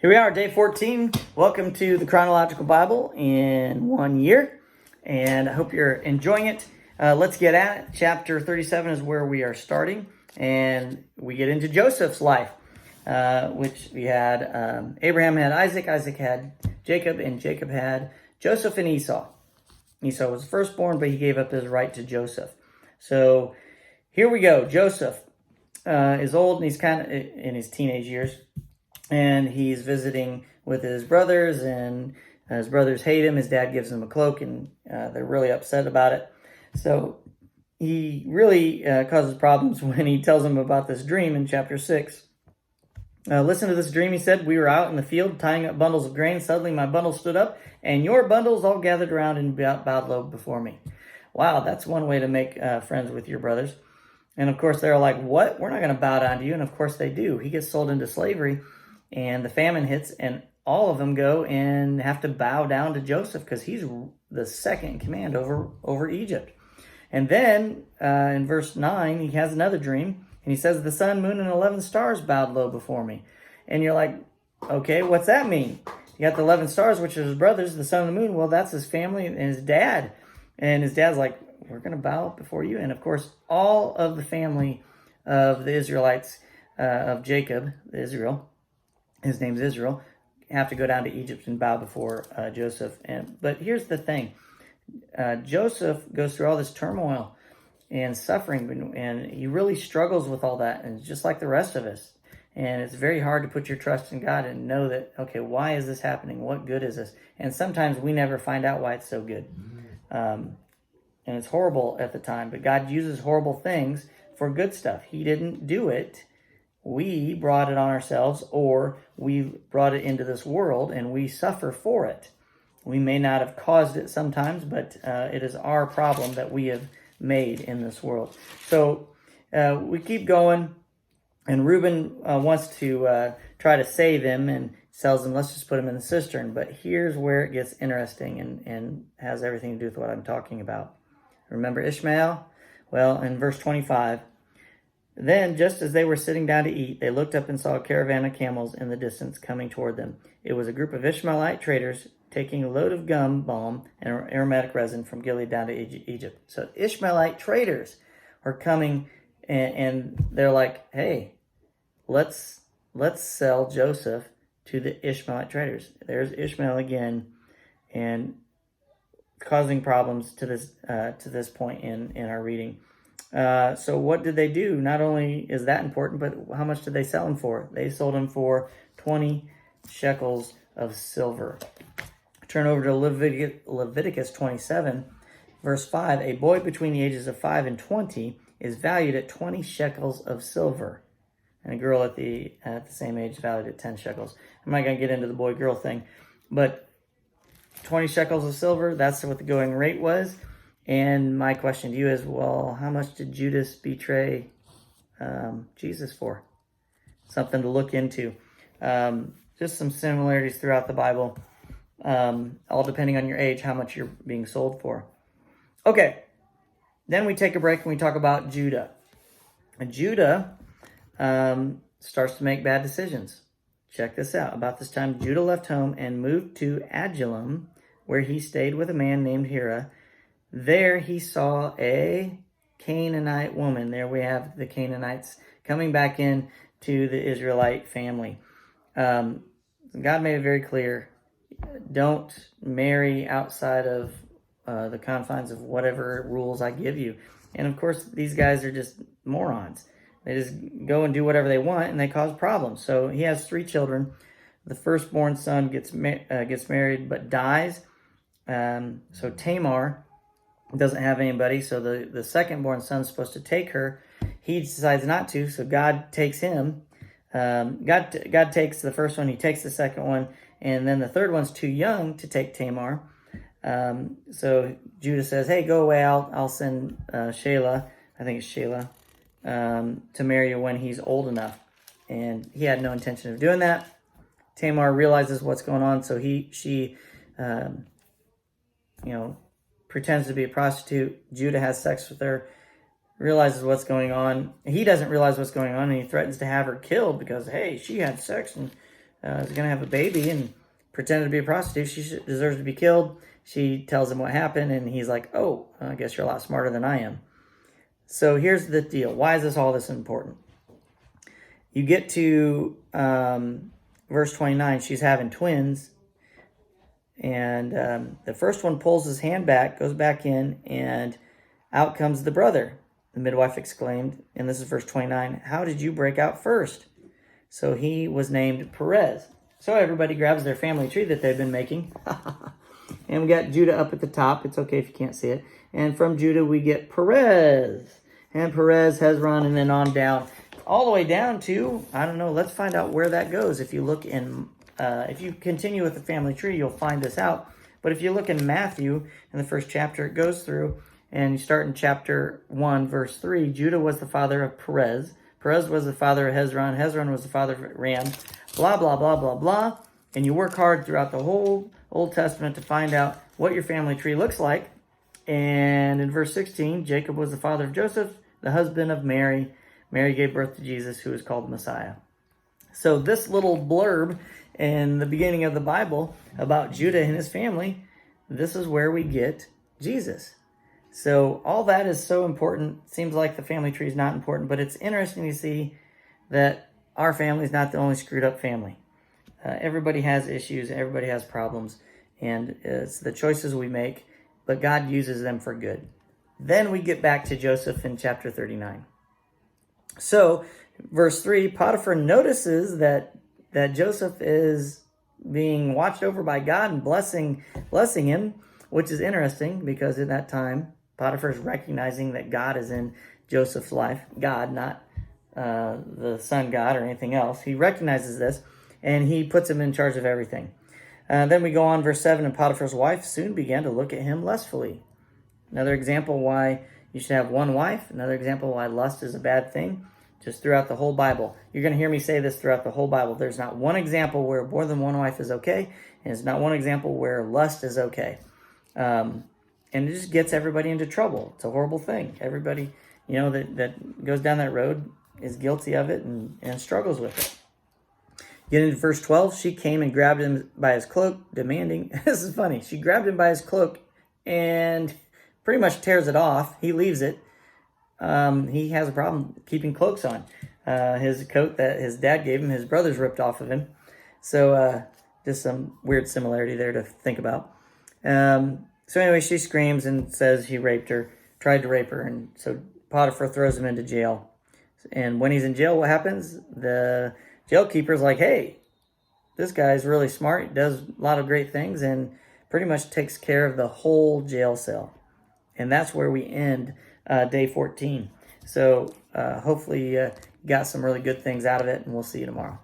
Here we are, day 14. Welcome to the Chronological Bible in 1 year, and I hope you're enjoying it. Let's get at it. Chapter 37 is where we are starting, and we get into Joseph's life, which we had Abraham had Isaac, Isaac had Jacob, and Jacob had Joseph and Esau. Esau was the firstborn, but he gave up his right to Joseph. So here we go. Joseph is old, and he's kind of in his teenage years. And he's visiting with his brothers, and his brothers hate him. His dad gives him a cloak, and they're really upset about it. So he really causes problems when he tells them about this dream in chapter 6. Listen to this dream, he said. We were out in the field tying up bundles of grain. Suddenly my bundle stood up, and your bundles all gathered around and bowed low before me. Wow, that's one way to make friends with your brothers. And of course, they're like, what? We're not going to bow down to you. And of course they do. He gets sold into slavery. And the famine hits, and all of them go and have to bow down to Joseph because he's the second in command over Egypt. And then in verse 9, he has another dream, and he says, the sun, moon, and 11 stars bowed low before me. And you're like, okay, what's that mean? You got the 11 stars, which are his brothers, the sun and the moon. Well, that's his family and his dad. And his dad's like, we're going to bow before you. And of course, all of the family of the Israelites, of Jacob, Israel, his name's Israel, have to go down to Egypt and bow before Joseph. But here's the thing. Joseph goes through all this turmoil and suffering, and he really struggles with all that, and just like the rest of us. And it's very hard to put your trust in God and know that, okay, why is this happening? What good is this? And sometimes we never find out why it's so good. And it's horrible at the time, but God uses horrible things for good stuff. He didn't do it. We brought it on ourselves, or we brought it into this world, and we suffer for it. We may not have caused it sometimes, but it is our problem that we have made in this world. So we keep going, and Reuben wants to try to save him and tells him, let's just put him in the cistern. But here's where it gets interesting and has everything to do with what I'm talking about. Remember Ishmael? Well, in verse 25, then, just as they were sitting down to eat, they looked up and saw a caravan of camels in the distance coming toward them. It was a group of Ishmaelite traders taking a load of gum balm and aromatic resin from Gilead down to Egypt. So Ishmaelite traders are coming, and they're like, hey, let's sell Joseph to the Ishmaelite traders. There's Ishmael again, and causing problems to this point in our reading. So what did they do? Not only is that important, but how much did they sell him for? They sold him for 20 shekels of silver. Turn over to Leviticus 27, verse 5. A boy between the ages of 5 and 20 is valued at 20 shekels of silver. And a girl at the same age valued at 10 shekels. I'm not going to get into the boy-girl thing, but 20 shekels of silver, that's what the going rate was. And my question to you is, well, how much did Judas betray Jesus for? Something to look into. Just some similarities throughout the Bible, all depending on your age, how much you're being sold for. Okay, then we take a break and we talk about Judah. And Judah starts to make bad decisions. Check this out. About this time, Judah left home and moved to Adullam, where he stayed with a man named Hira. There he saw a Canaanite woman. There we have the Canaanites coming back in to the Israelite family. God made it very clear, don't marry outside of the confines of whatever rules I give you. And of course, these guys are just morons. They just go and do whatever they want, and they cause problems. So he has 3 children. The firstborn son gets married but dies. So Tamar doesn't have anybody, so the second-born son's supposed to take her. He decides not to, so God takes him. God takes the first one, he takes the second one, and then the third one's too young to take Tamar. So Judah says, hey, go away, I'll send Shelah, I think it's Shelah, to marry you when he's old enough. And he had no intention of doing that. Tamar realizes what's going on, so she pretends to be a prostitute. Judah has sex with her, realizes what's going on. He doesn't realize what's going on, and he threatens to have her killed because, hey, she had sex and is going to have a baby and pretended to be a prostitute. She deserves to be killed. She tells him what happened, and he's like, oh, I guess you're a lot smarter than I am. So here's the deal. Why is all this important? You get to verse 29. She's having twins. And the first one pulls his hand back, goes back in, and out comes the brother. The midwife exclaimed, and this is verse 29, how did you break out first? So he was named Perez. So everybody grabs their family tree that they've been making. And we got Judah up at the top. It's okay if you can't see it. And from Judah, we get Perez. And Perez, Hezron, and then on down. All the way down to, I don't know, let's find out where that goes. If you look in, if you continue with the family tree, you'll find this out. But if you look in Matthew, in the first chapter, it goes through, and you start in chapter 1, verse 3. Judah was the father of Perez. Perez was the father of Hezron. Hezron was the father of Ram. Blah, blah, blah, blah, blah. And you work hard throughout the whole Old Testament to find out what your family tree looks like. And in verse 16, Jacob was the father of Joseph, the husband of Mary. Mary gave birth to Jesus, who is called the Messiah. So this little blurb in the beginning of the Bible about Judah and his family, this is where we get Jesus. So all that is so important. Seems like the family tree is not important, but it's interesting to see that our family is not the only screwed up family. Everybody has issues, everybody has problems, and it's the choices we make, but God uses them for good. Then we get back to Joseph in chapter 39. So, verse 3, Potiphar notices that Joseph is being watched over by God and blessing him, which is interesting because in that time, Potiphar is recognizing that God is in Joseph's life. God, not the sun god or anything else. He recognizes this, and he puts him in charge of everything. Then we go on, verse 7, and Potiphar's wife soon began to look at him lustfully. Another example why you should have one wife. Another example why lust is a bad thing. Just throughout the whole Bible. You're going to hear me say this throughout the whole Bible. There's not one example where more than one wife is okay, and it's not one example where lust is okay. And it just gets everybody into trouble. It's a horrible thing. Everybody, that goes down that road is guilty of it and struggles with it. Getting into verse 12, she came and grabbed him by his cloak, demanding, this is funny, she grabbed him by his cloak and pretty much tears it off. He leaves it. He has a problem keeping cloaks on. His coat that his dad gave him, his brothers ripped off of him. So just some weird similarity there to think about. So anyway, she screams and says he raped her, tried to rape her. And so Potiphar throws him into jail. And when he's in jail, what happens? The jailkeeper's like, hey, this guy's really smart, does a lot of great things, and pretty much takes care of the whole jail cell. And that's where we end day 14. So hopefully you got some really good things out of it, and we'll see you tomorrow.